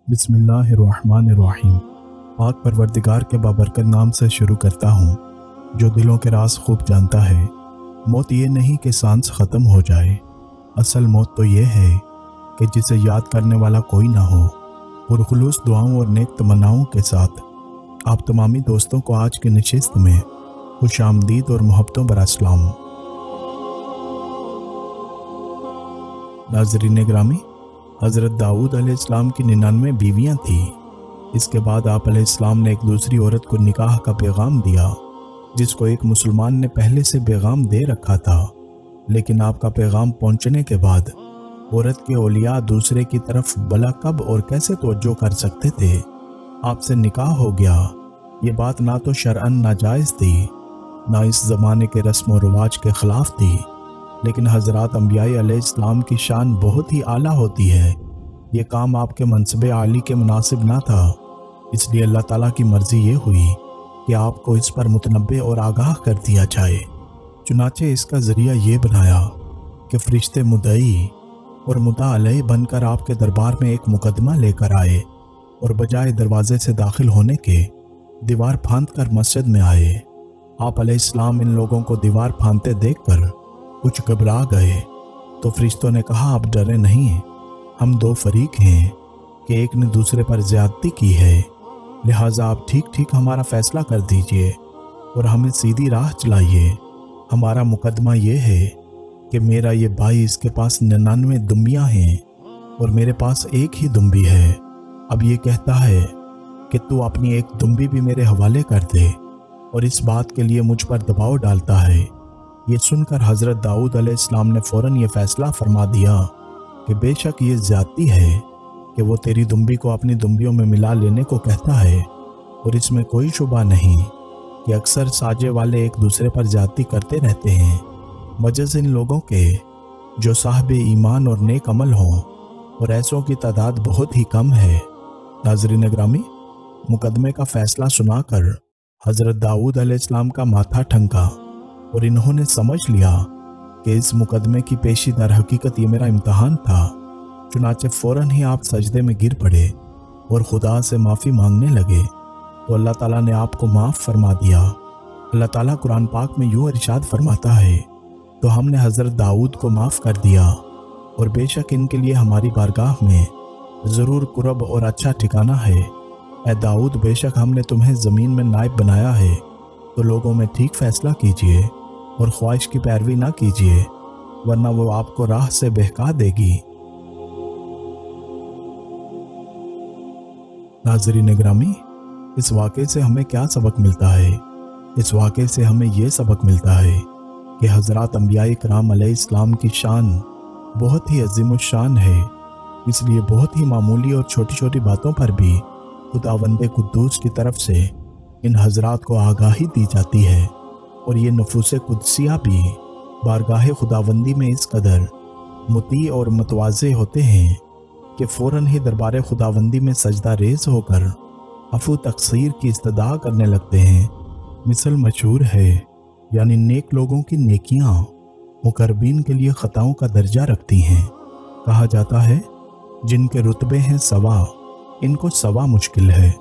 بسم اللہ الرحمن الرحیم۔ پاک پروردگار کے بابرکت نام سے شروع کرتا ہوں جو دلوں کے راز خوب جانتا ہے۔ موت یہ نہیں کہ سانس ختم ہو جائے، اصل موت تو یہ ہے کہ جسے یاد کرنے والا کوئی نہ ہو۔ پرخلوص دعاؤں اور نیک تمناؤں کے ساتھ آپ تمامی دوستوں کو آج کی نشست میں خوش آمدید اور محبتوں برا سلام۔ ناظرین گرامی، حضرت داؤد علیہ السلام کی 99 بیویاں تھیں۔ اس کے بعد آپ علیہ السلام نے ایک دوسری عورت کو نکاح کا پیغام دیا، جس کو ایک مسلمان نے پہلے سے پیغام دے رکھا تھا، لیکن آپ کا پیغام پہنچنے کے بعد عورت کے اولیاء دوسرے کی طرف بلا کب اور کیسے توجہ کر سکتے تھے؟ آپ سے نکاح ہو گیا، یہ بات نہ تو شرعاً ناجائز تھی، نہ اس زمانے کے رسم و رواج کے خلاف تھی، لیکن حضرات انبیاء علیہ السلام کی شان بہت ہی اعلیٰ ہوتی ہے۔ یہ کام آپ کے منصب عالی کے مناسب نہ تھا، اس لیے اللہ تعالیٰ کی مرضی یہ ہوئی کہ آپ کو اس پر متنبہ اور آگاہ کر دیا جائے۔ چنانچہ اس کا ذریعہ یہ بنایا کہ فرشتے مدعی اور مدعا علیہ بن کر آپ کے دربار میں ایک مقدمہ لے کر آئے، اور بجائے دروازے سے داخل ہونے کے دیوار پھاند کر مسجد میں آئے۔ آپ علیہ السلام ان لوگوں کو دیوار پھاندتے دیکھ کر کچھ گھبرا گئے، تو فرشتوں نے کہا آپ ڈرے نہیں، ہم دو فریق ہیں کہ ایک نے دوسرے پر زیادتی کی ہے، لہٰذا آپ ٹھیک ٹھیک ہمارا فیصلہ کر دیجئے اور ہمیں سیدھی راہ چلائیے۔ ہمارا مقدمہ یہ ہے کہ میرا یہ بھائی، اس کے پاس 99 دمبیاں ہیں اور میرے پاس ایک ہی دمبی ہے۔ اب یہ کہتا ہے کہ تو اپنی ایک دمبی بھی میرے حوالے کر دے، اور اس بات کے لیے مجھ پر دباؤ ڈالتا ہے۔ یہ سن کر حضرت داؤد علیہ السلام نے فوراً یہ فیصلہ فرما دیا کہ بے شک یہ زیادتی ہے کہ وہ تیری دمبی کو اپنی دمبیوں میں ملا لینے کو کہتا ہے، اور اس میں کوئی شبہ نہیں کہ اکثر ساجے والے ایک دوسرے پر زیادتی کرتے رہتے ہیں، مجز ان لوگوں کے جو صاحب ایمان اور نیک عمل ہوں، اور ایسوں کی تعداد بہت ہی کم ہے۔ ناظرین گرامی، مقدمے کا فیصلہ سنا کر حضرت داؤد علیہ السلام کا ماتھا ٹھنکا، اور انہوں نے سمجھ لیا کہ اس مقدمے کی پیشی در حقیقت یہ میرا امتحان تھا۔ چنانچہ فوراً ہی آپ سجدے میں گر پڑے اور خدا سے معافی مانگنے لگے، تو اللہ تعالیٰ نے آپ کو معاف فرما دیا۔ اللہ تعالیٰ قرآن پاک میں یوں ارشاد فرماتا ہے، تو ہم نے حضرت داؤد کو معاف کر دیا، اور بے شک ان کے لیے ہماری بارگاہ میں ضرور قرب اور اچھا ٹھکانہ ہے۔ اے داؤد، بے شک ہم نے تمہیں زمین میں نائب بنایا ہے، تو لوگوں میں ٹھیک فیصلہ کیجیے اور خواہش کی پیروی نہ کیجیے، ورنہ وہ آپ کو راہ سے بہکا دے گی۔ ناظرین گرامی، اس واقعے سے ہمیں کیا سبق ملتا ہے؟ اس واقعے سے ہمیں یہ سبق ملتا ہے کہ حضرات انبیاء کرام علیہ السلام کی شان بہت ہی عظیم الشان ہے، اس لیے بہت ہی معمولی اور چھوٹی چھوٹی باتوں پر بھی خداوند قدوس کی طرف سے ان حضرات کو آگاہی دی جاتی ہے، اور یہ نفوس قدسیہ بھی بارگاہ خداوندی میں اس قدر مطیع اور متواضع ہوتے ہیں کہ فوراً ہی دربار خداوندی میں سجدہ ریز ہو کر عفو تقصیر کی استدعا کرنے لگتے ہیں۔ مثل مشہور ہے، یعنی نیک لوگوں کی نیکیاں مقربین کے لیے خطاؤں کا درجہ رکھتی ہیں۔ کہا جاتا ہے جن کے رتبے ہیں سوا، ان کو سوا مشکل ہے۔